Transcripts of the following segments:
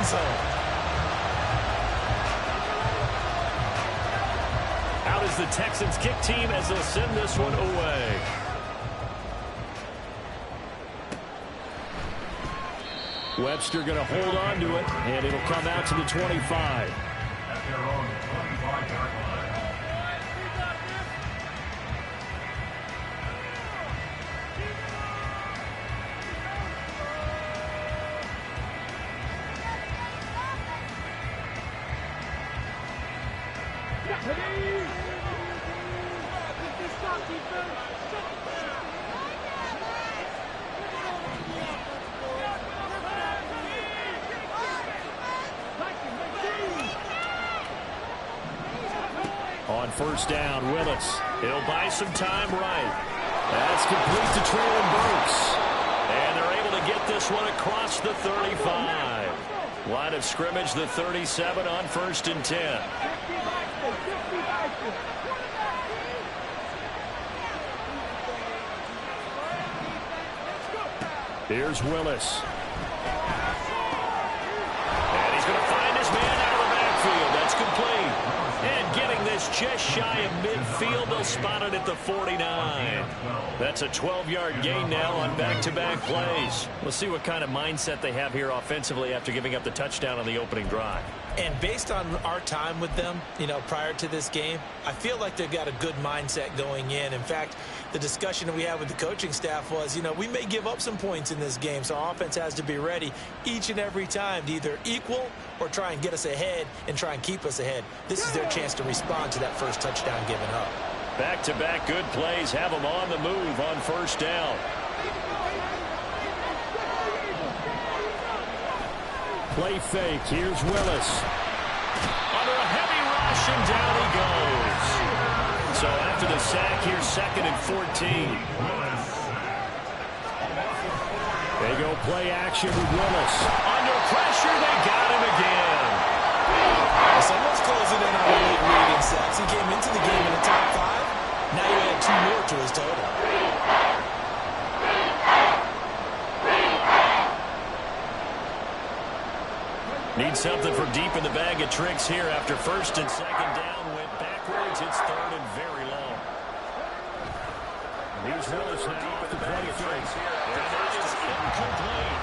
zone. Out is the Texans kick team as they'll send this one away. Webster going to hold on to it, and it'll come out to the 25. On first down, Willis. He'll buy some time right. That's complete to Traylon Burks. And they're able to get this one across the 35. Line of scrimmage, the 37 on 1st and 10. Here's Willis. And he's going to find his man out of the backfield. That's complete. And getting this just shy of midfield, they'll spot it at the 49. That's a 12-yard gain now on back-to-back plays. We'll see what kind of mindset they have here offensively after giving up the touchdown on the opening drive. And based on our time with them, prior to this game, I feel like they've got a good mindset going in. In fact, the discussion that we had with the coaching staff was, we may give up some points in this game, so our offense has to be ready each and every time to either equal or try and get us ahead and try and keep us ahead. This is their chance to respond to that first touchdown given up. Back-to-back good plays have them on the move on first down. Play fake. Here's Willis. Under a heavy rush, and down he goes. So after the sack, here's 2nd and 14. They go play action with Willis. Under pressure, they got him again. Someone's closing in on a late lead in sacks. He came into the game in the top 5. Now you add 2 more to his total. Need something from deep in the bag of tricks here after 1st and 2nd down. Went backwards. It's 3rd and very long. Here's Willis now off the bag of tricks here. And it is incomplete.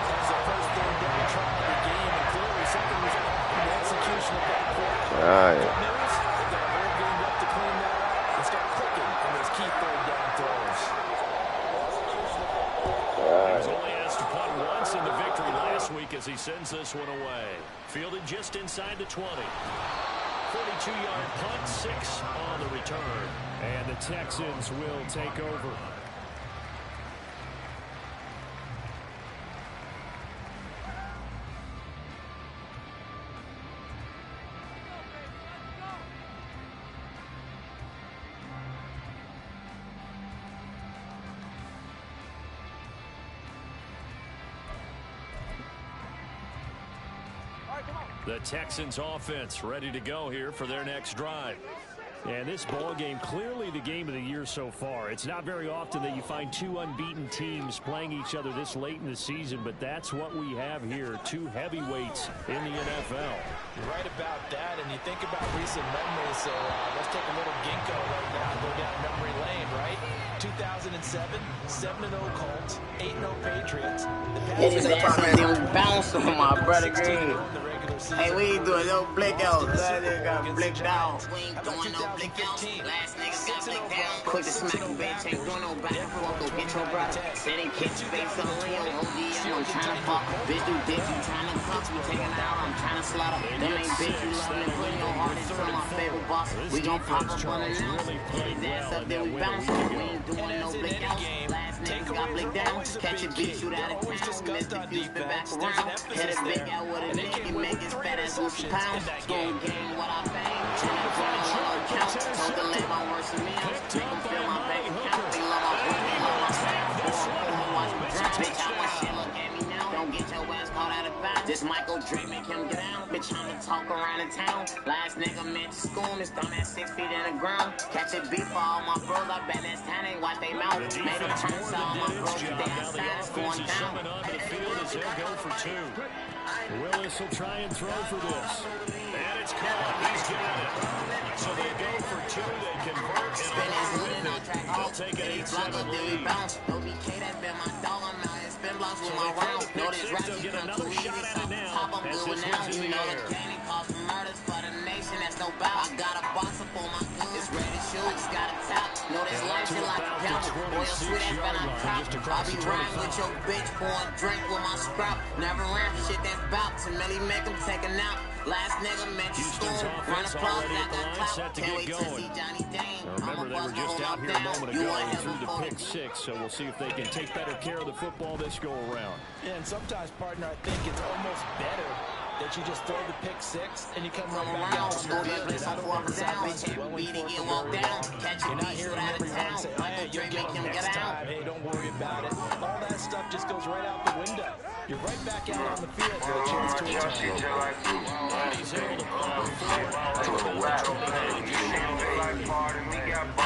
That's the first 3rd down try of the game. And clearly something was off in the execution of that play. Right. They've got a whole game left to clean that up and start clicking on those key 3rd down throws. He was only asked to punt once in the victory last week as he sends this one away. Fielded just inside the 20. 42-yard punt, 6 on the return. And the Texans will take over. The Texans offense ready to go here for their next drive. And this ball game, clearly the game of the year so far. It's not very often that you find 2 unbeaten teams playing each other this late in the season, but that's what we have here, 2 heavyweights in the NFL. You're right about that, and you think about recent memories, so let's take a little ginkgo right now and go down memory lane, right? 2007, 7-0 Colts, 8-0 Patriots. It is that bounce from my brother Green. Hey, we ain't doing no blick out. That nigga got blicked out. We ain't doing no blick out. Last nigga got blicked out. Quick to smack a bitch, ain't doing no back and forth. Go get your brother. Said he catch face on Leo. ODM, I'm trying to fuck. Bitch, do dick, you trying to fuck. We taking out, I'm trying to slaughter. Them ain't bitch, you loving it. Put your heart into my favorite boss. We gon' pop up on the nose. Hit his ass up, then we bounce. We ain't doing no blick out. Last niggas got blicked down. Catch a bitch, shoot out of town. Missed the fuse, spin back around. Hit a big out with a nigga, make his fat ass lose some pounds. School game, what I bang. Turn up on a low count. Told the live on worse than me. Make them feel my bank account. They love my boy, they love my sack. Watch me drown. Bitch, how much shit look at me now. Don't get your ass caught out of bounds. This Michael Drake make him get down. Bitch, I'ma talk around the town. Last nigga meant to school. His thumb at 6 feet in the ground. Catch a beat for all my bros. I bet that's time they wipe they mouth. Made them turn to all my bros. They outside, it's going down. On the field as they'll go for 2. Willis will try and throw for this. And it's caught. He's got it. So they go for two. They convert. Spin his hood and I'll track They'll off. take an 8-7 lead. No BK, that's been my dog. I'm out here spin blocks with my rounds. Know this rap, you come too easy. Pop, I'm good with now. You know the candy calls for murders for the nation. That's no bout. I got a box up on my gun. It's ready to shoot. It's got a top. Know this life shit like a pouch. Boy, you'll sweet that when I top. I'll be riding with your bitch, pouring drink with my scrap. Never ran for shit that's bout to Millie make him take a nap. Last nigga met you school. Run applause, I got clout. Can't wait to see Johnny Dane. Remember, they were just out here a moment ago and threw the pick six, so we'll see if they can take better care of the football this go around. Yeah, and sometimes, partner, I think it's almost better that you just throw the pick six and you come right back out and score that blitz on 4th down. Beat it, get walked down. Catch your piece out of town. Michael Drake make him get out. Hey, don't worry about it. All that stuff just goes right out the window. You're right back out on the field with a chance to win. And he's able to pull forward.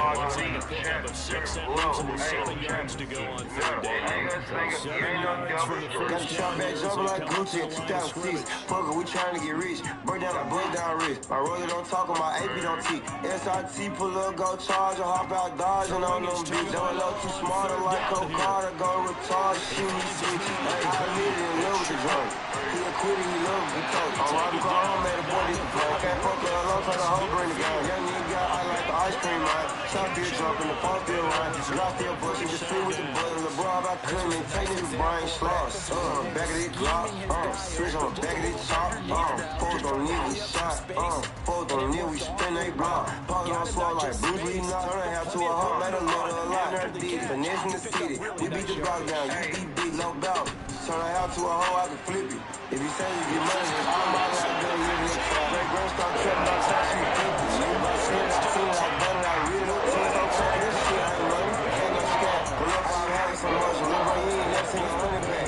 Once in the pickup of 6, that leaves him with 7 yards to go on 3rd down. 7 yards for the first down. Jumping like Gucci in 2006. Fucker, we trying to get rich. Break down like break down wrist. My roller don't talk on my AP don't teak. SIT pull up, go charge, or hop out dodging on them bitch. Don't look too smart like Coke Carter, go retard, shoot me switch. I live in love with the drunk. He a quitter, he love the coke. I'm riding car home, made a boy, this the play. Can't fuck with a long time, the whole bring the game. Young nigga, I like the ice cream, man. Shot field jumping, the phone still line. Drop still pushing, just swing with the button. LeBron about cutting and taking his brain slots. Back of this Glock, switch on the back of this chop. Foes don't need we shot. Foes don't need we spin they block. Pause on swell like Bruce Lee, not turn a half to a hop, let a little a lot. Nerd did it, finesse in the city. We beat the block down, you beat big, no doubt. Turn a half to a hoe, I can flip it. If you say you get money, all my life been living in trap. Great grand start trapping on top, she 50. Nigga, I see it, I done it, I read it. Team so track, this shit ain't money. Ain't no scam. Pull up, I'm having so much. Look like you ain't never seen a money back.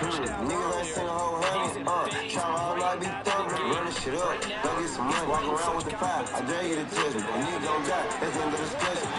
Niggas ain't seen a whole honey. Try all night, be thugging, running shit up. Go get some money, walk around with the fire. I dare you to touch me, and niggas gon' die. That's the end of the discussion.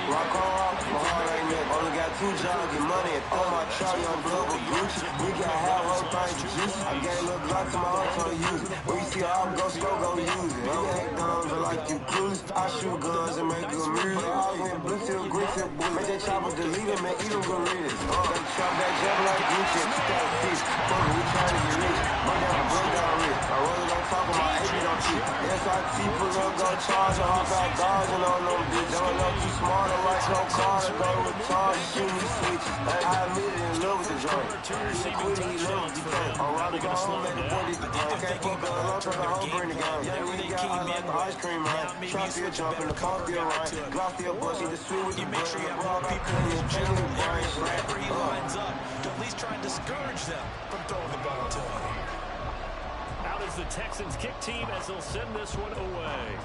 Rock on rock, my heart ain't neck. Only got 2 jobs, get money and throw my trout, young blood with Gucci. We got half whole thing to juice. I gave a little Glock to my heart, told her use it. When you see her out, go slow, go use it. You ain't guns, but like you clues. I shoot guns and make good music. I went blue till green till blue. Make that chopper delete him and eat him gorillas. That trap back jumping like Gucci in 2006. Fuck, we trying to get rich. Break down wrist. I really don't talk on my AP don't cheat. SIT pull up, go charge, or hop out dodging on them bitch. Don't look too smart, like no Carter, go retard, shoot me switches. I admit it, in love with the joint. He a quitter, he love with the coke. I'm riding go home, make the boy this the game. Can't fuck with a long time, the whole bring the game. Young nigga, I like the ice cream, man. Trap still jumping, the phone still line. Glock still busting, the sweet with the Make sure you have more people in his general area wherever he lines up to at least try and discourage them from throwing the ball to him. Out is the Texans kick team as they'll send this one away.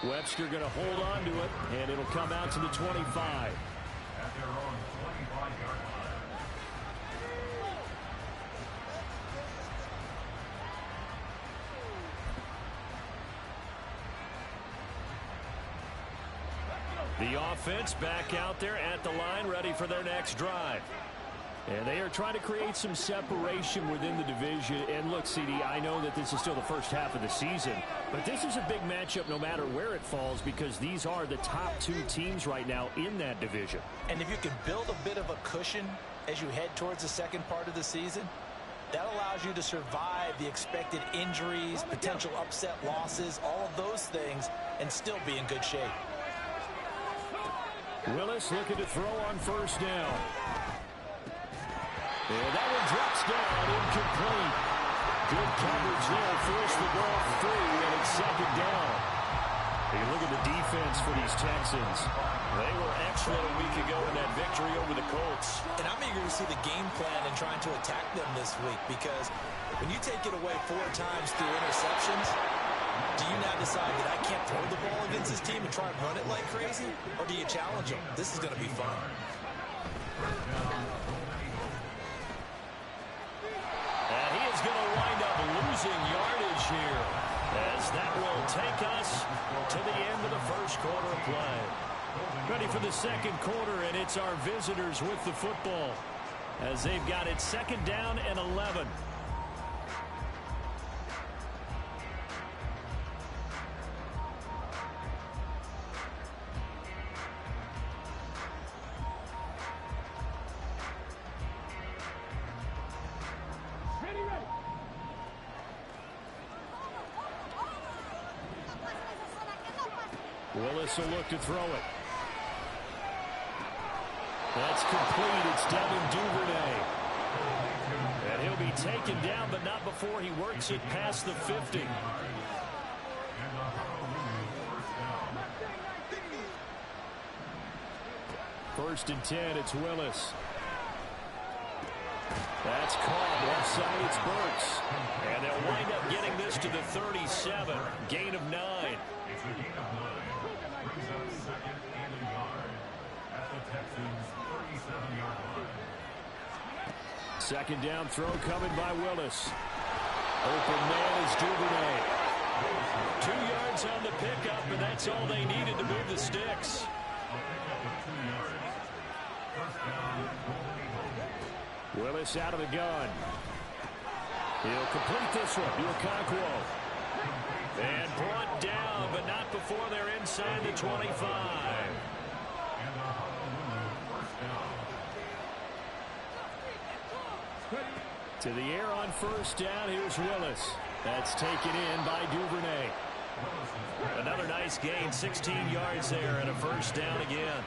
Webster going to hold on to it, and it'll come out to the 25. The offense back out there at the line, ready for their next drive. And they are trying to create some separation within the division. And look, CD, I know that this is still the first half of the season, but this is a big matchup no matter where it falls because these are the top 2 teams right now in that division. And if you can build a bit of a cushion as you head towards the second part of the season, that allows you to survive the expected injuries, potential upset losses, all of those things, and still be in good shape. Willis looking to throw on first down. And that one drops down, incomplete. Good coverage there, forced the ball free, and it's 2nd down. You look at the defense for these Texans. They were excellent a week ago in that victory over the Colts. And I'm eager to see the game plan and trying to attack them this week because when you take it away 4 times through interceptions, do you now decide that I can't throw the ball against this team and try and run it like crazy? Or do you challenge them? This is going to be fun. And he is going to wind up losing yardage here as that will take us to the end of the first quarter of play. Ready for the second quarter, and it's our visitors with the football as they've got it 2nd down and 11. Willis will look to throw it. That's complete. It's Devin Duvernay. And he'll be taken down, but not before he works it past the 50. First and 10, it's Willis. That's caught. Left side, it's Burks. And they'll wind up getting this to the 37. Gain of 9. It's a gain of 9. Brings up 2nd and a yard at the Texans' 37-yard line. 2nd down throw coming by Willis. Open man is Duvernay. 2 yards on the pickup, and that's all they needed to move the sticks. Willis out of the gun. He'll complete this one to Okonkwo. And brought down, but not before they're inside the 25. To the air on 1st down, here's Willis. That's taken in by Duvernay. Another nice gain, 16 yards there, and a 1st down again.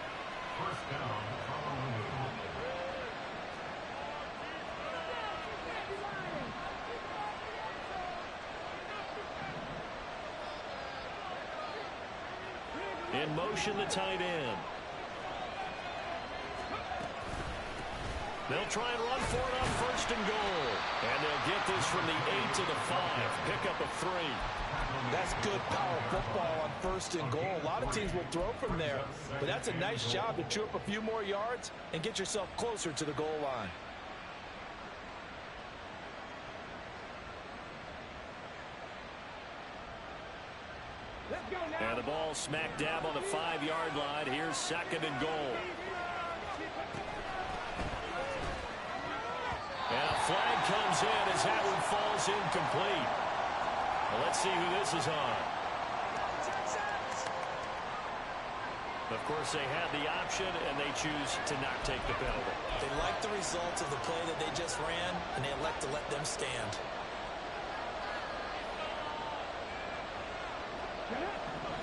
In motion, the tight end. They'll try and run for it on 1st and goal. And they'll get this from the 8 to the 5. Pick up a 3. That's good power football on 1st and goal. A lot of teams will throw from there, but that's a nice job to chew up a few more yards and get yourself closer to the goal line. And the ball smack dab on the 5-yard line. Here's 2nd and goal. And a flag comes in as that one falls incomplete. Well, let's see who this is on. Of course, they had the option, and they choose to not take the penalty. They like the results of the play that they just ran, and they elect to let them stand.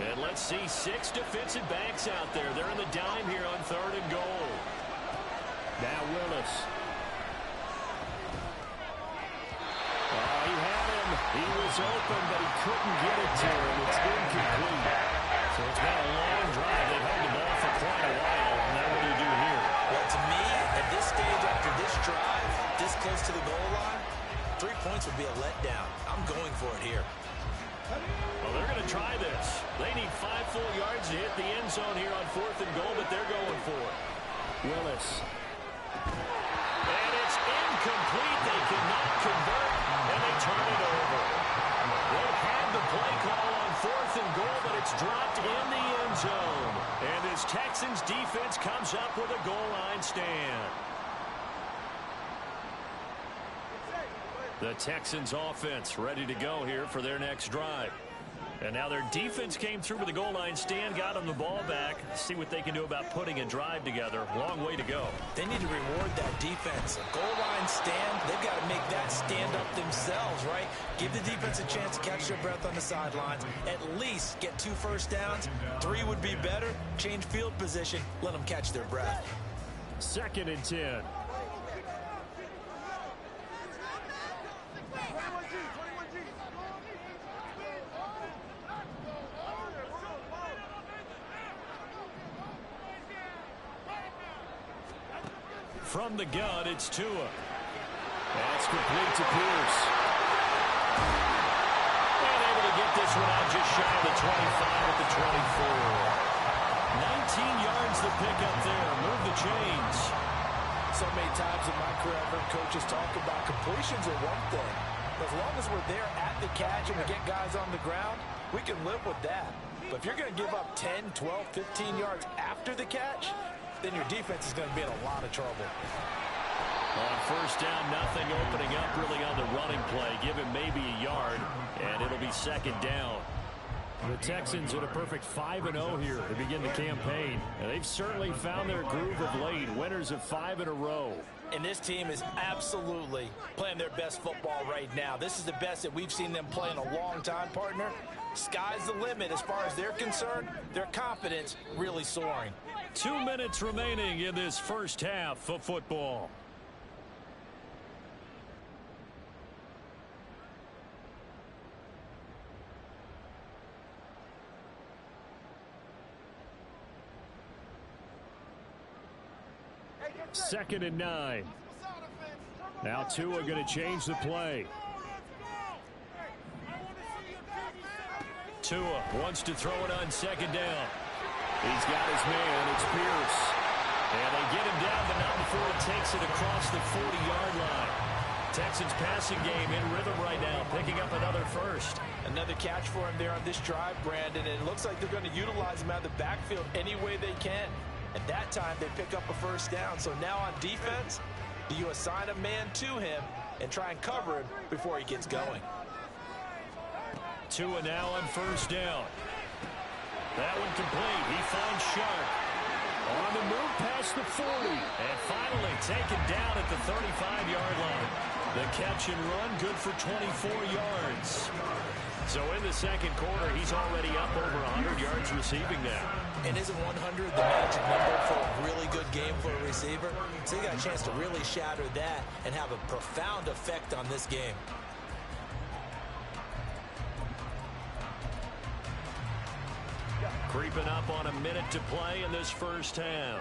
And let's see 6 defensive backs out there. They're in the dime here on 3rd and goal. Now Willis. Oh, he had him. He was open, but he couldn't get it to him. It's incomplete. So it's been a long drive. They've held the ball for quite a while. Now what do you do here? Well, to me, at this stage after this drive, this close to the goal line, 3 points would be a letdown. I'm going for it here. Well, they're going to try this. They need 5 full yards to hit the end zone here on 4th and goal, but they're going for it. Willis. And it's incomplete. They cannot convert, and they turn it over. They had the play call on 4th and goal, but it's dropped in the end zone. And this Texans defense comes up with a goal line stand. The Texans offense ready to go here for their next drive. And now their defense came through with a goal line stand, got them the ball back. See what they can do about putting a drive together. Long way to go. They need to reward that defense. A goal line stand, they've got to make that stand up themselves, right? Give the defense a chance to catch their breath on the sidelines. At least get 2 first downs. 3 would be better. Change field position. Let them catch their breath. 2nd and 10. From the gun, it's Tua. That's complete to Pierce. And able to get this one out just shy of the 25 at the 24. 19 yards the pickup there. Move the chains. So many times in my career, I've heard coaches talk about completions are one thing. As long as we're there at the catch and we get guys on the ground, we can live with that. But if you're going to give up 10, 12, 15 yards after the catch, then your defense is going to be in a lot of trouble. On first down, nothing opening up really on the running play. Give him maybe a yard, and it'll be second down. The Texans at a perfect 5-0 here to begin the campaign. And they've certainly found their groove of late. Winners of 5 in a row. And this team is absolutely playing their best football right now. This is the best that we've seen them play in a long time, partner. Sky's the limit as far as they're concerned. Their confidence really soaring. 2 minutes remaining in this first half of football. Second and 9. Now Tua going to change the play. Tua wants to throw it on second down. He's got his man. It's Pierce. And they get him down, but not before he takes it across the 40-yard line. Texans passing game in rhythm right now, picking up another first. Another catch for him there on this drive, Brandon. And it looks like they're going to utilize him out of the backfield any way they can. At that time, they pick up a first down. So now on defense, do you assign a man to him and try and cover him before he gets going? Tua now on first down. That one complete. He finds Sharp. On the move past the 40. And finally taken down at the 35-yard line. The catch and run good for 24 yards. So in the second quarter, he's already up over 100 yards receiving now. And isn't 100 the magic number for a really good game for a receiver? So he got a chance to really shatter that and have a profound effect on this game. Creeping up on a minute to play in this first half.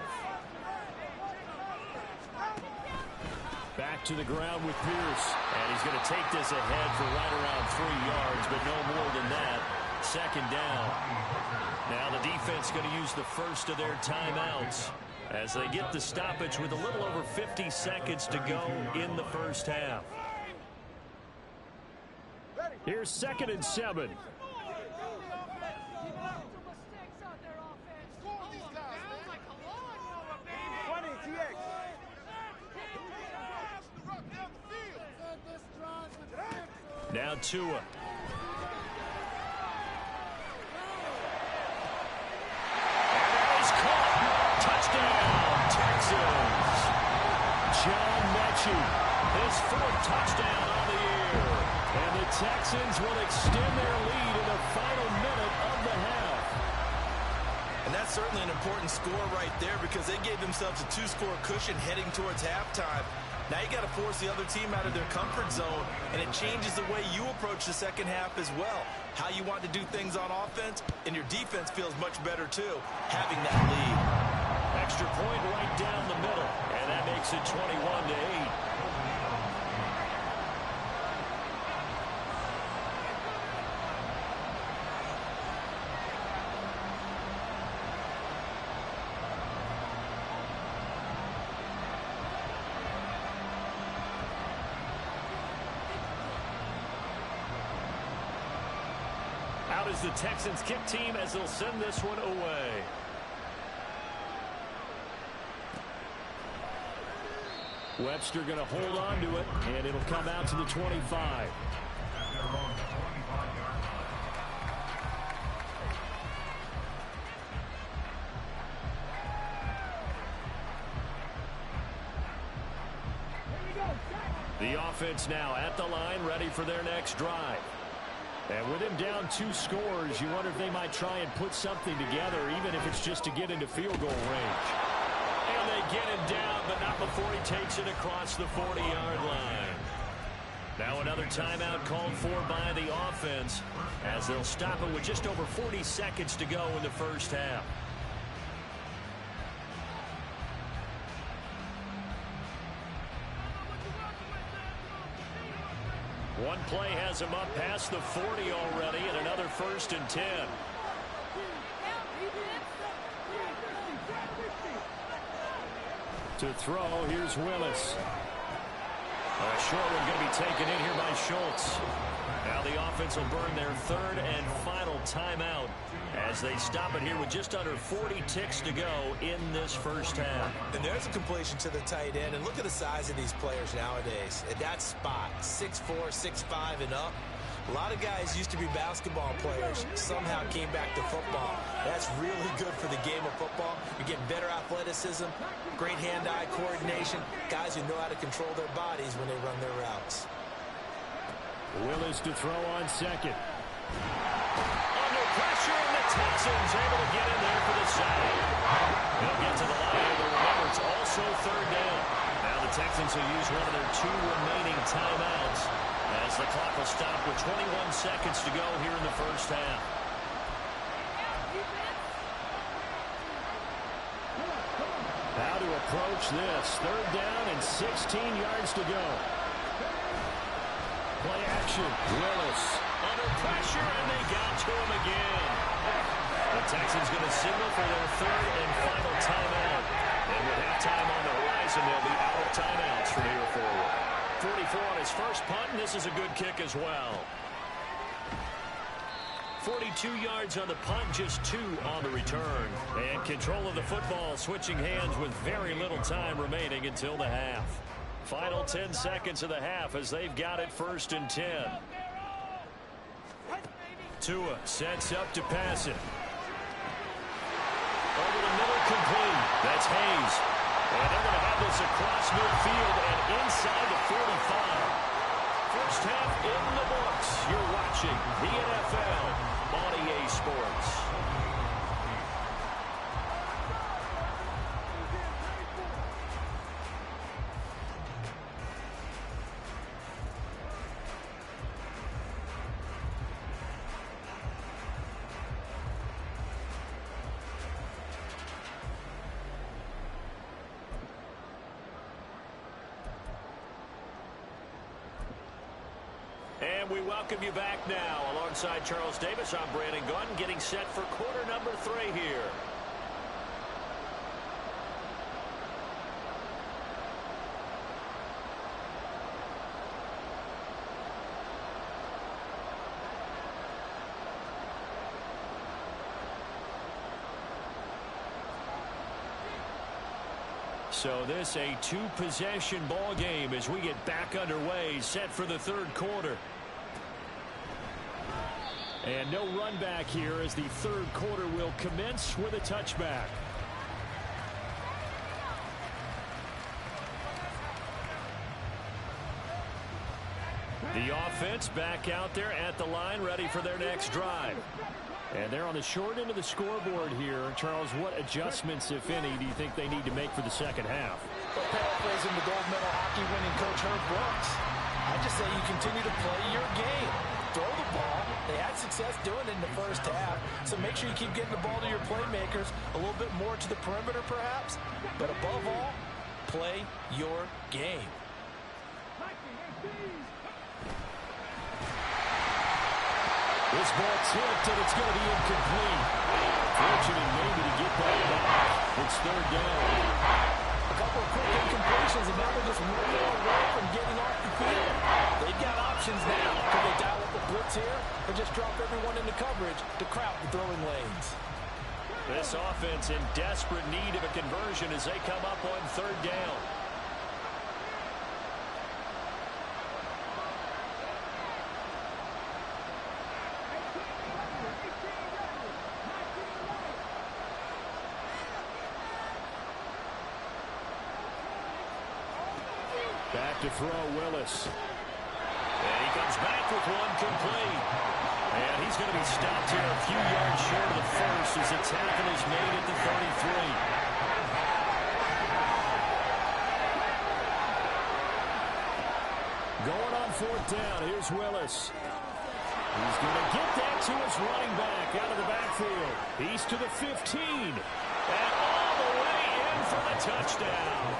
Back to the ground with Pierce. And he's going to take this ahead for right around 3 yards, but no more than that. Second down. Now the defense going to use the first of their timeouts as they get the stoppage with a little over 50 seconds to go in the first half. Here's 2nd and 7. Now Tua. And that is caught. Touchdown, Texans. John Mechie. His 4th touchdown on the year. And the Texans will extend their lead in the final minute of the half. And that's certainly an important score right there because they gave themselves a 2-score cushion heading towards halftime. Now you got to force the other team out of their comfort zone, and it changes the way you approach the second half as well. How you want to do things on offense, and your defense feels much better too, having that lead. Extra point right down the middle, and that makes it 21-8. Out is the Texans kick team as they'll send this one away. Webster going to hold on to it, and it'll come out to the 25. The offense now at the line, ready for their next drive. And with him down 2 scores, you wonder if they might try and put something together, even if it's just to get into field goal range. And they get him down, but not before he takes it across the 40-yard line. Now another timeout called for by the offense as they'll stop it with just over 40 seconds to go in the first half. One play has him up past the 40 already, and another 1st and 10. To throw, here's Willis. A short one going to be taken in here by Schultz. Now the offense will burn their third and final timeout as they stop it here with just under 40 ticks to go in this first half. And there's a completion to the tight end. And look at the size of these players nowadays. At that spot, 6'4", 6'5", and up. A lot of guys used to be basketball players, somehow came back to football. That's really good for the game of football. You're getting better athleticism, great hand-eye coordination, guys who know how to control their bodies when they run their routes. Willis to throw on second. Under pressure, and the Texans able to get in there for the sack. They'll get to the line here, but remember, it's also third down. Now the Texans will use one of their 2 remaining timeouts as the clock will stop with 21 seconds to go here in the first half. How to approach this. Third down and 16 yards to go. Play action. Willis. Under pressure, and they got to him again. The Texans going to signal for their third and final timeout. And with halftime on the horizon, they'll be out of timeouts from here forward. 44 on his first punt, and this is a good kick as well. 42 yards on the punt, just 2 on the return. And control of the football switching hands with very little time remaining until the half. Final 10 seconds of the half as they've got it 1st and 10. Tua sets up to pass it. Over the middle, complete. That's Hayes. And they're going to have this across midfield and inside the 45. First half in the books. You're watching the NFL on EA Sports. And we welcome you back now. Alongside Charles Davis, I'm Brandon Gunn, getting set for quarter number 3 here. So this a 2-possession ball game as we get back underway, set for the third quarter. And no run back here as the third quarter will commence with a touchback. The offense back out there at the line, ready for their next drive. And they're on the short end of the scoreboard here. Charles, what adjustments, if any, do you think they need to make for the second half? Well, paraphrasing the gold medal hockey winning coach Herb Brooks, I just say you continue to play your game. Throw the ball. They had success doing it in the first half, so make sure you keep getting the ball to your playmakers, a little bit more to the perimeter perhaps, but above all, play your game. This ball tipped, and it's going to be incomplete. Fortunate maybe to get that back. It's third down. A couple of quick incompletions, and now they're just 1 more away from getting off the field. They've got options now. Can they dial up a blitz here or just drop everyone into coverage to crowd the throwing lanes? This offense in desperate need of a conversion as they come up on third down. Back to throw, Willis. And he comes back with one complete. And he's going to be stopped here a few yards short of the first as the tackle is made at the 33. Going on fourth down, here's Willis. He's going to get that to his running back out of the backfield. He's to the 15. And all the way in for the touchdown.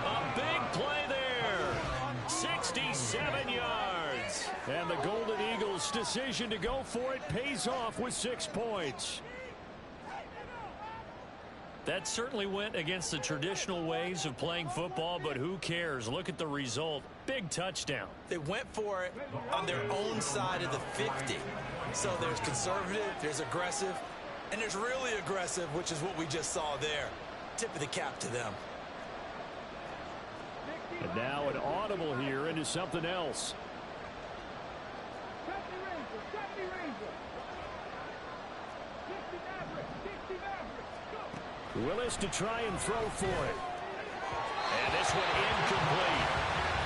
A big play there. 67 yards. And the Golden Eagles' decision to go for it pays off with 6 points. That certainly went against the traditional ways of playing football, but who cares? Look at the result. Big touchdown. They went for it on their own side of the 50. So there's conservative, there's aggressive, and there's really aggressive, which is what we just saw there. Tip of the cap to them. And now an audible here into something else. Willis to try and throw for it. And this one incomplete.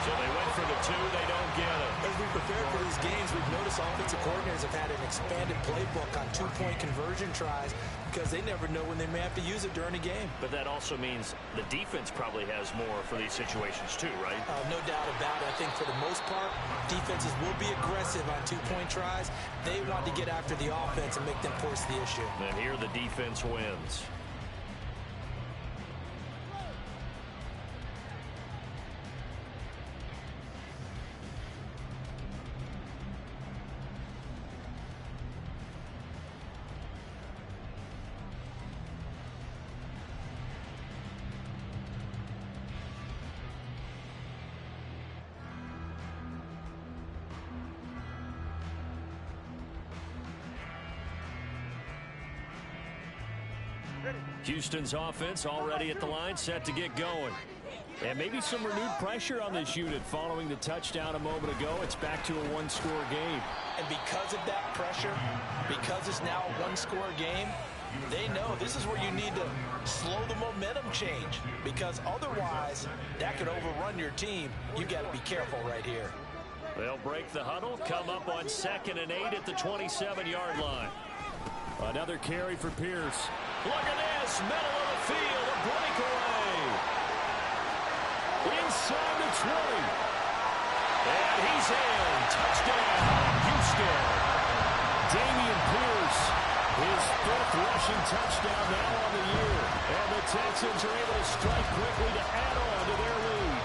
So they went for the 2. They don't get it. As we prepare for these games, we've noticed offensive coordinators have had an expanded playbook on two-point conversion tries because they never know when they may have to use it during a game. But that also means the defense probably has more for these situations too, right? No doubt about it. I think for the most part, defenses will be aggressive on two-point tries. They want to get after the offense and make them force the issue. And here the defense wins. Houston's offense already at the line, set to get going. And maybe some renewed pressure on this unit following the touchdown a moment ago. It's back to a one-score game. And because of that pressure, because it's now a one-score game, they know this is where you need to slow the momentum change, because otherwise that could overrun your team. You got to be careful right here. They'll break the huddle, come up on 2nd and 8 at the 27-yard line. Another carry for Pierce. Look at this, middle of the field, a breakaway. Inside the 20. And he's in. Touchdown, Houston. Damian Pierce, his 5th rushing touchdown now on the year. And the Texans are able to strike quickly to add on to their lead.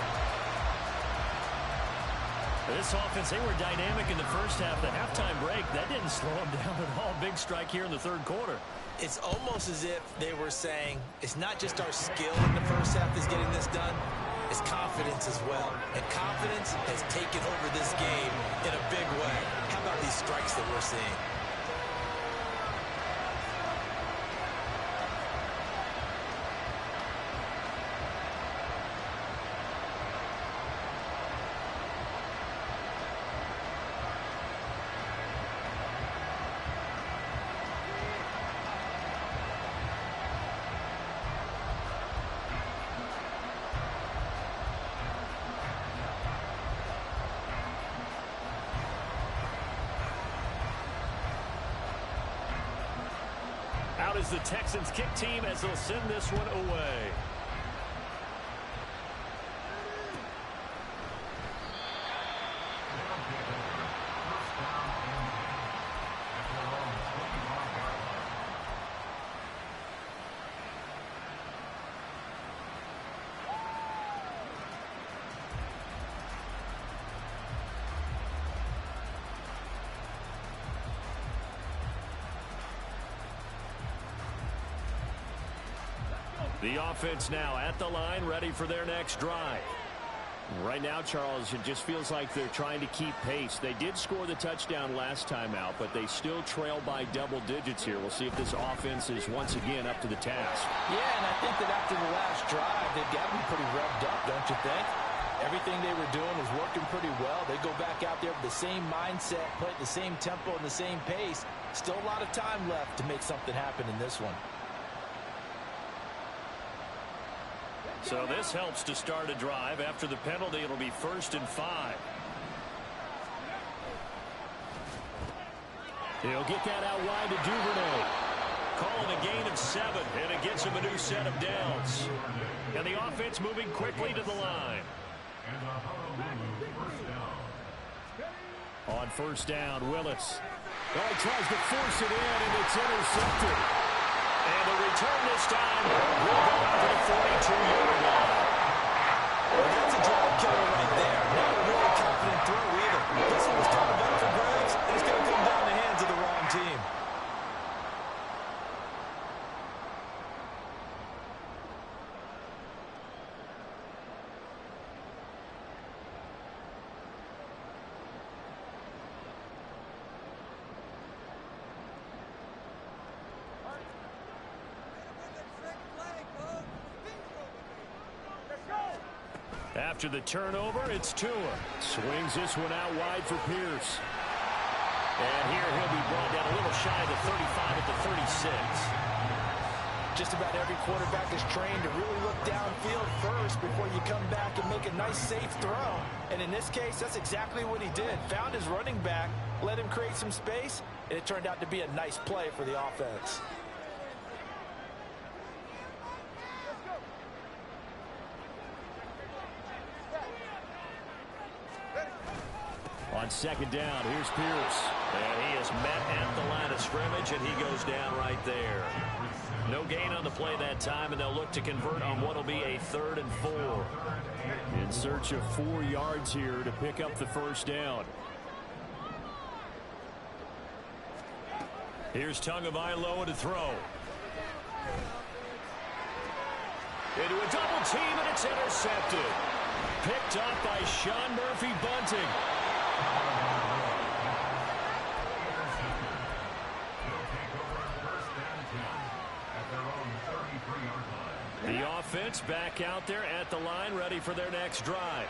This offense, they were dynamic in the first half. The halftime break, that didn't slow them down at all. Big strike here in the 3rd quarter. It's almost as if they were saying, it's not just our skill in the first half that's getting this done, it's confidence as well. And confidence has taken over this game in a big way. How about these strikes that we're seeing? Out is the Texans kick team as they'll send this one away. The offense now at the line, ready for their next drive. Right now, Charles, it just feels like they're trying to keep pace. They did score the touchdown last time out, but they still trail by double digits here. We'll see if this offense is once again up to the task. Yeah, and I think that after the last drive, they've got to be pretty revved up, don't you think? Everything they were doing was working pretty well. They go back out there with the same mindset, play at the same tempo and the same pace. Still a lot of time left to make something happen in this one. So this helps to start a drive. After the penalty, it'll be 1st and 5. He'll get that out wide to Duvernay. Calling a gain of 7, and it gets him a new set of downs. And the offense moving quickly to the line. On 1st down, Willis. Oh, he tries to force it in, and it's intercepted. And the return this time will go out to the 42-yard line. Well, that's a drive killer right there. Not a really confident throw either. This one was kind of up for grabs, and it's going to come down the hands of the wrong team. After the turnover, it's Tua. Swings this one out wide for Pierce. And here he'll be brought down a little shy of the 35 at the 36. Just about every quarterback is trained to really look downfield first before you come back and make a nice, safe throw. And in this case, that's exactly what he did. Found his running back, let him create some space, and it turned out to be a nice play for the offense. On second down, here's Pierce. And he is met at the line of scrimmage, and he goes down right there. No gain on the play that time, and they'll look to convert on what will be a 3rd and 4. In search of 4 yards here to pick up the first down. Here's Tagovailoa to throw. Into a double team, and it's intercepted. Picked up by Sean Murphy-Bunting. The offense back out there at the line, ready for their next drive.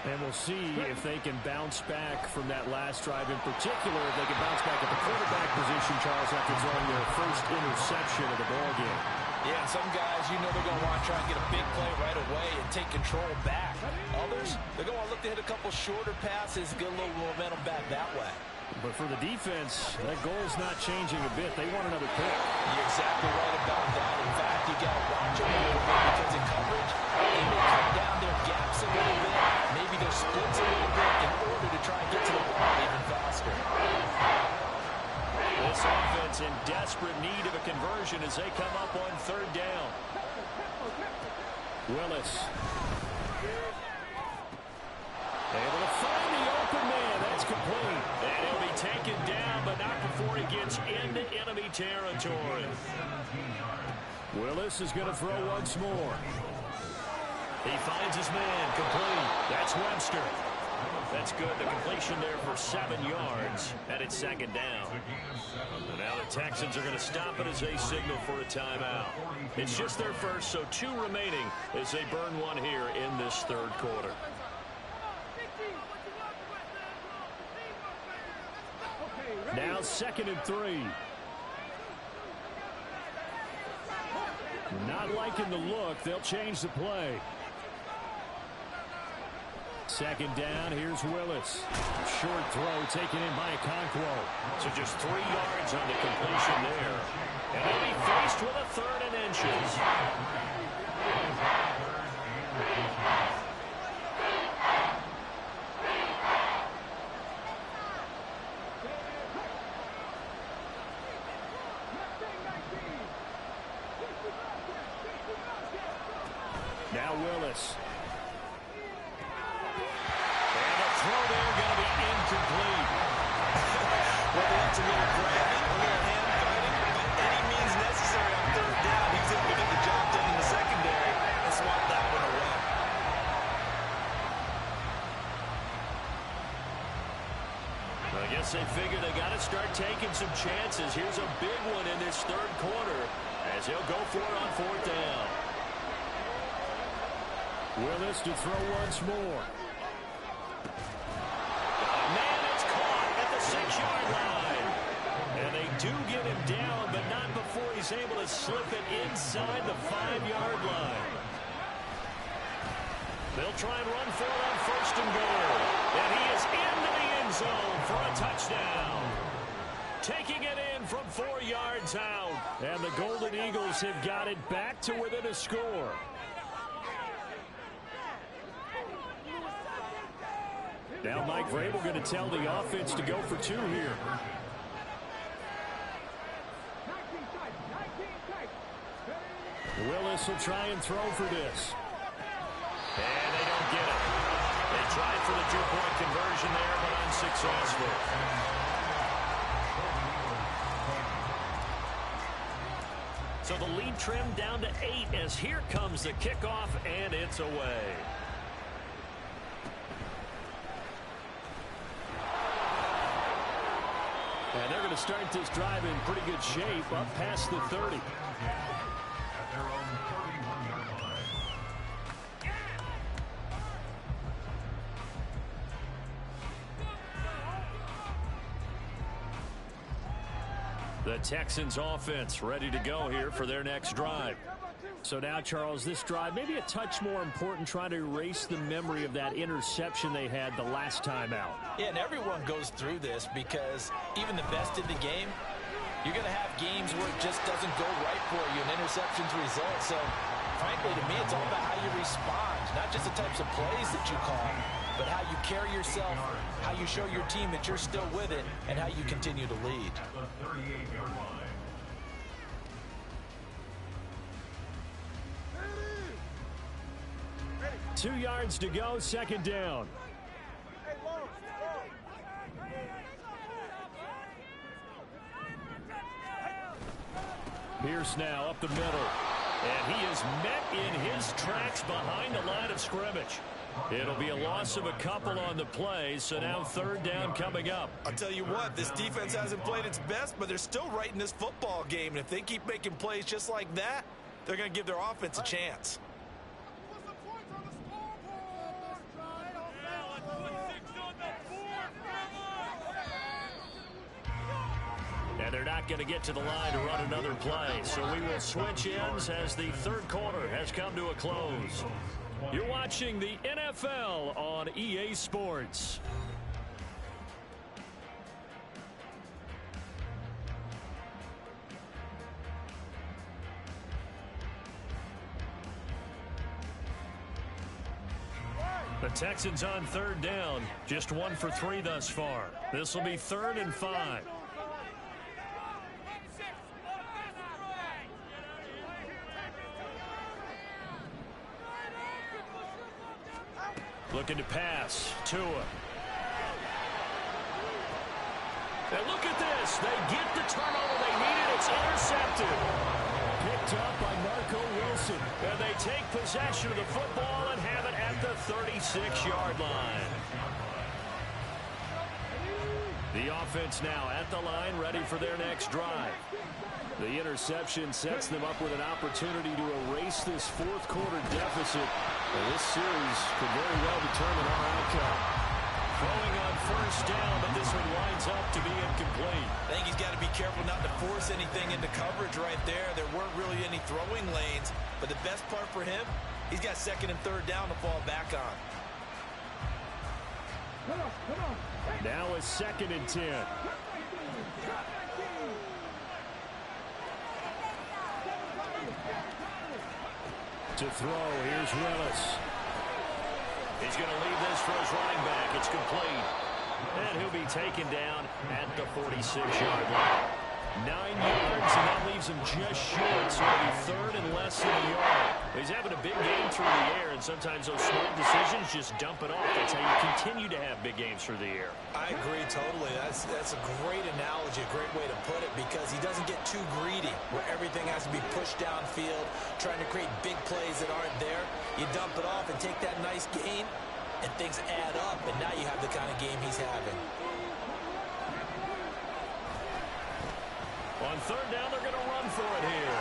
And we'll see if they can bounce back from that last drive, in particular, if they can bounce back at the quarterback position, Charles, after throwing their first interception of the ballgame. Yeah, and some guys, you know, they're going to want to try and get a big play right away and take control back. Others, they're going to look to hit a couple shorter passes, get a little momentum back that way. But for the defense, that goal's not changing a bit. They want another pick. You're exactly right about that. In fact, you got to watch them a little bit because in coverage, they may cut down their gaps a little bit, maybe their splits a little bit in order to try and get to the ball even faster. This offense in desperate need of a conversion as they come up on 3rd down. Willis. Able to find the open man. That's complete. And he'll be taken down, but not before he gets into enemy territory. Willis is going to throw once more. He finds his man, complete. That's Webster. That's good. The completion there for 7 yards, and it's 2nd down. And now the Texans are going to stop it as they signal for a timeout. It's just their first, so 2 remaining as they burn one here in this 3rd quarter. Now 2nd and 3. Not liking the look. They'll change the play. 2nd down, here's Willis. Short throw taken in by Okonkwo. So just 3 yards on the completion there. And they'll be faced with a 3rd and inches. Now Willis. Whether it's a little grabbing, a little hand fighting, by any means necessary on 3rd down, he's able to get the job done in the secondary and swat that one away. I guess they figure they got to start taking some chances. Here's a big one in this 3rd quarter as he'll go for it on 4th down. Willis to throw once more. Man, it's caught at the 6-yard line. And they do get him down, but not before he's able to slip it inside the 5-yard line. They'll try and run for it on 1st and goal. And he is into the end zone for a touchdown. Taking it in from 4 yards out. And the Golden Eagles have got it back to within a score. Now Mike Vrabel going to tell the offense to go for 2 here. Willis will try and throw for this. And they don't get it. They tried for the 2-point conversion there, but unsuccessful. So the lead trimmed down to 8 as here comes the kickoff, and it's away. And they're going to start this drive in pretty good shape, up past the 30. The Texans offense ready to go here for their next drive. So now, Charles, this drive maybe a touch more important, trying to erase the memory of that interception they had the last time out. Yeah, and everyone goes through this because even the best in the game, you're going to have games where it just doesn't go right for you and interceptions result. So, frankly, to me, it's all about how you respond, not just the types of plays that you call, but how you carry yourself, how you show your team that you're still with it, and how you continue to lead. 38-yard line. 2 yards to go, second down. Pierce now up the middle. And he is met in his tracks behind the line of scrimmage. It'll be a loss of a couple on the play, so now third down coming up. I'll tell you what, this defense hasn't played its best, but they're still right in this football game. And if they keep making plays just like that, they're going to give their offense a chance. And they're not going to get to the line to run another play. So we will switch ends as the third quarter has come to a close. You're watching the NFL on EA Sports. The Texans on third down, just 1 for 3 thus far. This will be 3rd and 5. Looking to pass. Tua. And look at this. They get the turnover they needed. It's intercepted. Picked up by Marco Wilson. And they take possession of the football and have it at the 36-yard line. The offense now at the line, ready for their next drive. The interception sets them up with an opportunity to erase this fourth quarter deficit. And this series could very well determine our outcome. Throwing on first down, but this one winds up to be incomplete. I think he's got to be careful not to force anything into coverage right there. There weren't really any throwing lanes, but the best part for him, he's got 2nd and 3rd down to fall back on. Now a 2nd and 10. To throw, here's Willis. He's going to leave this for his running back. It's complete. And he'll be taken down at the 46-yard line. 9 yards, and that leaves him just short, so it'll be 3rd and less than a yard. He's having a big game through the air, and sometimes those smart decisions just dump it off. That's how you continue to have big games through the air. I agree totally. That's a great analogy, a great way to put it, because he doesn't get too greedy where everything has to be pushed downfield, trying to create big plays that aren't there. You dump it off and take that nice gain, and things add up, and now you have the kind of game he's having. On third down, they're going to run for it here.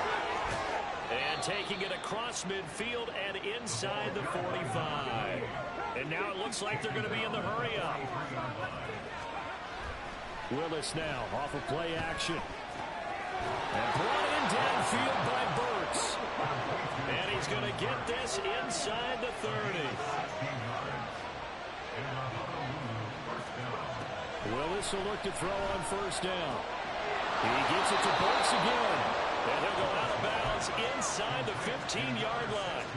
And taking it across midfield and inside the 45. And now it looks like they're going to be in the hurry-up. Willis now off of play action. And brought in downfield by Burks. And he's going to get this inside the 30. Willis will look to throw on first down. He gets it to Burks again. And he'll go out of bounds inside the 15-yard line.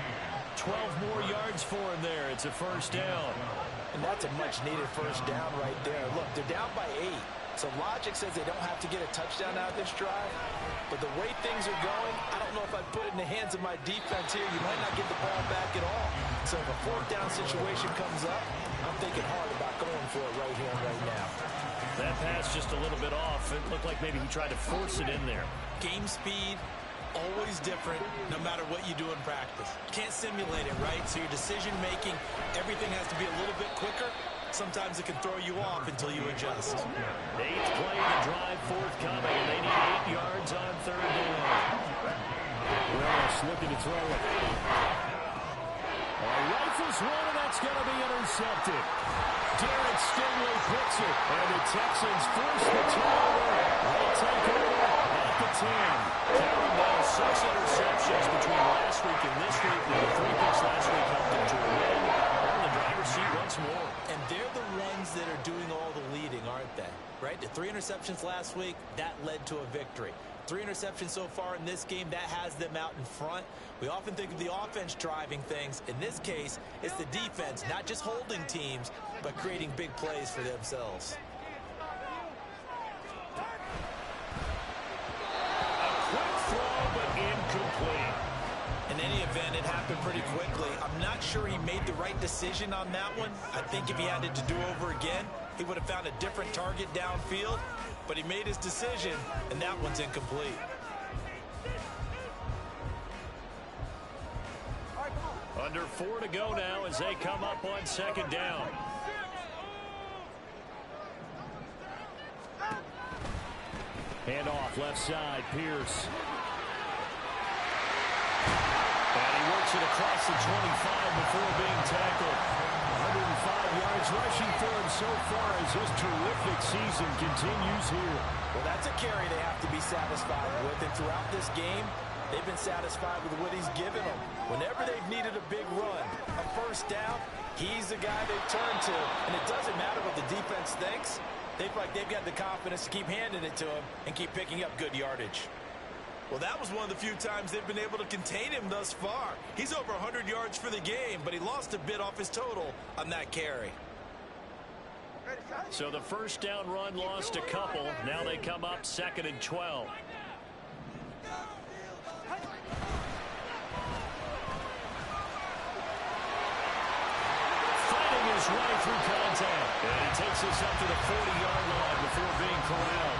12 more yards for him there. It's a first down. And that's a much-needed first down right there. Look, they're down by 8. So logic says they don't have to get a touchdown out of this drive. But the way things are going, I don't know if I'd put it in the hands of my defense here. You might not get the ball back at all. So if a 4th down situation comes up, I'm thinking hard about going for it right here and right now. That pass just a little bit off. It looked like maybe he tried to force it in there. Game speed, always different no matter what you do in practice. You can't simulate it, right? So your decision-making, everything has to be a little bit quicker. Sometimes it can throw you off until you adjust. 8th play of the drive forthcoming, and they need 8 yards on third down. Willis looking to throw it. Right Rifles one, and that's going to be intercepted. Derek Stingley picks it, and the Texans force the turnover. They take over at the 10. Counting now 6 interceptions between last week and this week. The 3 picks last week helped them to a win. They're in the driver's seat once more. And they're the ones that are doing all the leading, aren't they? Right? The 3 interceptions last week, that led to a victory. 3 interceptions so far in this game, that has them out in front. We often think of the offense driving things. In this case, it's the defense, not just holding teams, but creating big plays for themselves. A quick throw, but incomplete. In any event, it happened pretty quickly. I'm not sure he made the right decision on that one. I think if he had it to do over again, he would have found a different target downfield. But he made his decision, and that one's incomplete. Under 4 to go now as they come up on 2nd down. Hand off left side, Pierce. And he works it across the 25 before being tackled. 105 yards rushing for him so far as his terrific season continues here. Well, that's a carry they have to be satisfied with. And throughout this game, they've been satisfied with what he's given them. Whenever they've needed a big run, a first down, he's the guy they turn to. And it doesn't matter what the defense thinks. They feel like they've got the confidence to keep handing it to him and keep picking up good yardage. Well, that was one of the few times they've been able to contain him thus far. He's over 100 yards for the game, but he lost a bit off his total on that carry. So the first down run lost a couple. Now they come up 2nd and 12. Fighting his way through contact. And he takes us up to the 40-yard line before being corralled.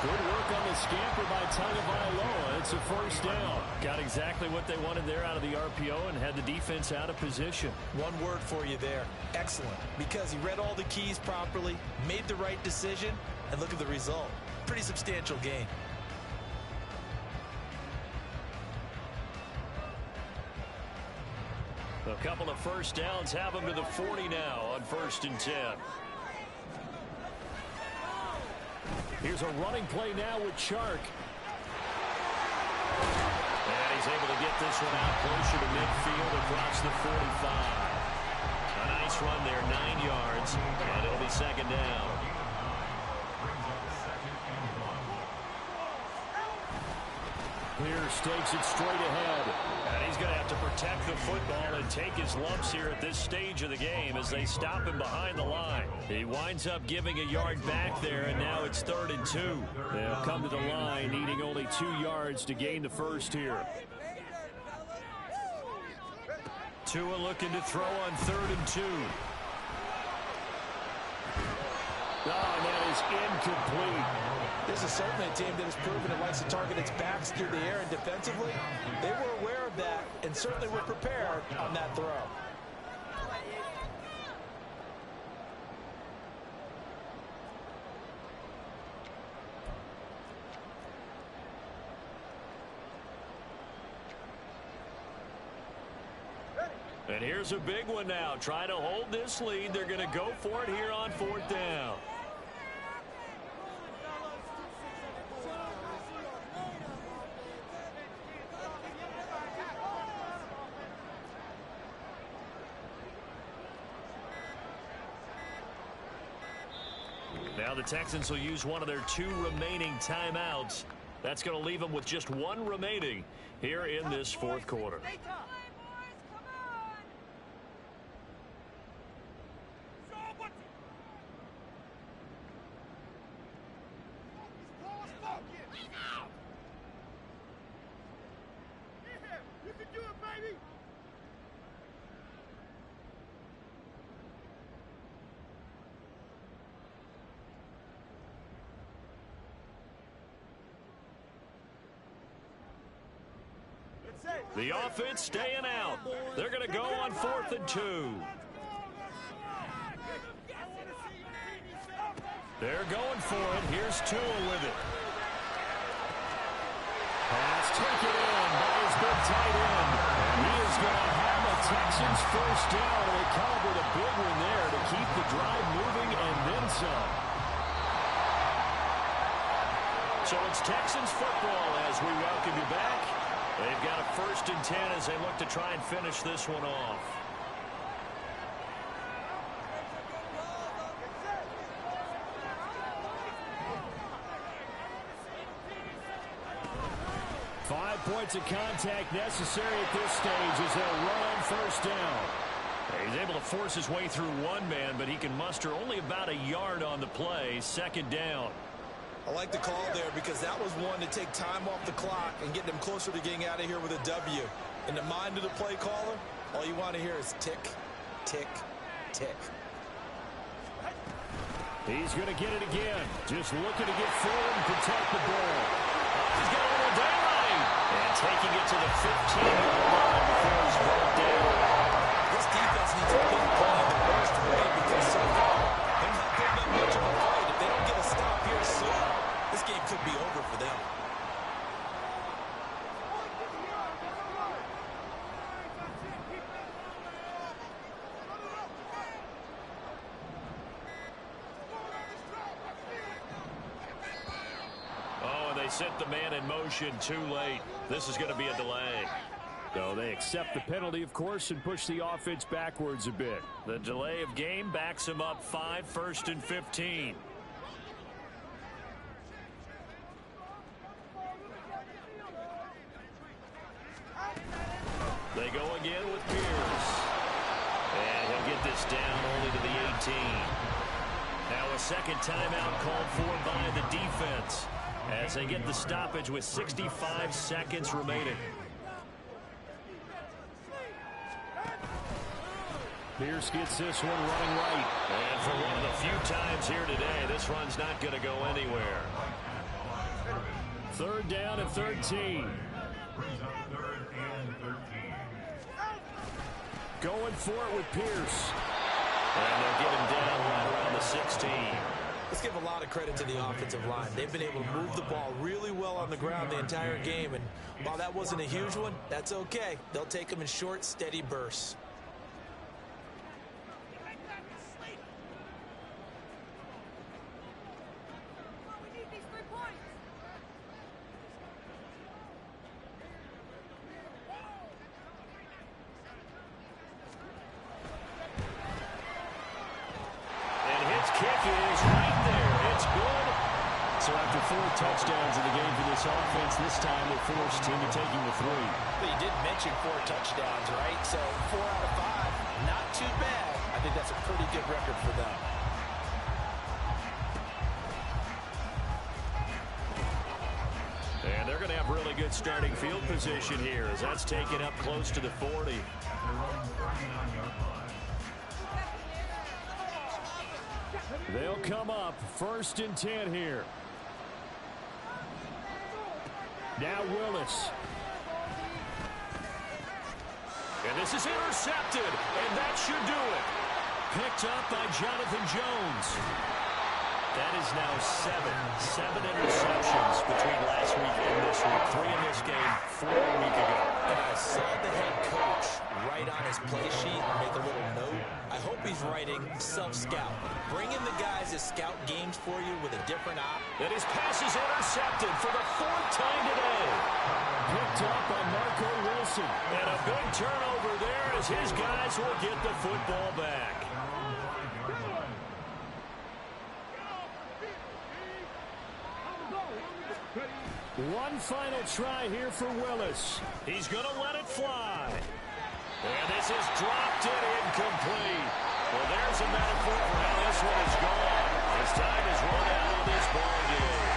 Good work on the scamper by Tagovailoa. It's a first down. Got exactly what they wanted there out of the RPO and had the defense out of position. One word for you there. Excellent. Because he read all the keys properly, made the right decision, and look at the result. Pretty substantial gain. A couple of first downs have them to the 40 now on 1st and 10. Here's a running play now with Chark. And he's able to get this one out closer to midfield across the 45. A nice run there, 9 yards, and it'll be 2nd down. Pierce takes it straight ahead. And he's going to have to protect the football and take his lumps here at this stage of the game as they stop him behind the line. He winds up giving a yard back there, and now it's 3rd and 2. They'll come to the line, needing only 2 yards to gain the first here. Tua looking to throw on 3rd and 2. Oh, and that is incomplete. This is certainly a team that has proven it likes to target its backs through the air and defensively. They were aware of that and certainly were prepared on that throw. And here's a big one now. Trying to hold this lead. They're going to go for it here on 4th down. Now the Texans will use one of their 2 remaining timeouts. That's going to leave them with just 1 remaining here in this 4th quarter. The offense staying out. They're going to go on 4th and 2. They're going for it. Here's Tua with it. Pass taken in by his big tight end. And he is going to have a Texans first down, and they come up with a big one there to keep the drive moving and then some. So it's Texans football as we welcome you back. They've got a 1st and 10 as they look to try and finish this one off. Points of contact necessary at this stage as they'll run on 1st down. He's able to force his way through one man, but he can muster only about a yard on the play. 2nd down. I like the call there because that was one to take time off the clock and get them closer to getting out of here with a W. In the mind of the play caller, all you want to hear is tick, tick, tick. He's going to get it again. Just looking to get forward and protect the ball. He's got a little daylight. And taking it to the 15-yard line before he's brought down. This defense needs to keep playing the worst way because so far they're not putting up much of a fight. If they don't get a stop here soon, this game could be over for them. Set the man in motion too late. This is going to be a delay. So they accept the penalty, of course, and push the offense backwards a bit. The delay of game backs him up 5, 1st and 15. They go again with Pierce. And he'll get this down only to the 18. Now a 2nd timeout called for by the defense, as they get the stoppage with 65 seconds remaining. Pierce gets this one running right. And for one of the few times here today, this run's not going to go anywhere. 3rd down and 13. Going for it with Pierce. And they'll get him down right around the 16. Let's give a lot of credit to the offensive line. They've been able to move the ball really well on the ground the entire game. And while that wasn't a huge one, that's okay. They'll take them in short, steady bursts. Touchdowns in the game for this offense. This time they're forced into taking the 3. But you did mention 4 touchdowns, right? So 4 out of 5, not too bad. I think that's a pretty good record for them. And they're going to have really good starting field position here as that's taken up close to the 40. They'll come up 1st and 10 here. Now Willis. And this is intercepted, and that should do it. Picked up by Jonathan Jones. That is now 7 interceptions between last week and this week. 3 in this game, 4 a week ago. And I saw the head coach write on his play sheet and make a little note. I hope he's writing self-scout. Bring in the guys that scout games for you with a different eye. And his pass is intercepted for the 4th time today. Picked up by Marco Wilson. And a big turnover there as his guys will get the football back. One final try here for Willis. He's going to let it fly. And this is dropped it incomplete. Well, there's a metaphor for how this one is gone. As time is run out of this ball game.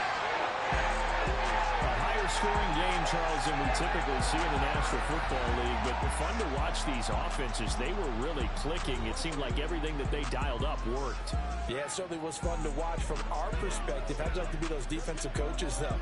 A higher scoring game, Charles, than we typically see in the National Football League. But fun to watch these offenses. They were really clicking. It seemed like everything that they dialed up worked. Yeah, it certainly was fun to watch from our perspective. How'd you like to be those defensive coaches, though?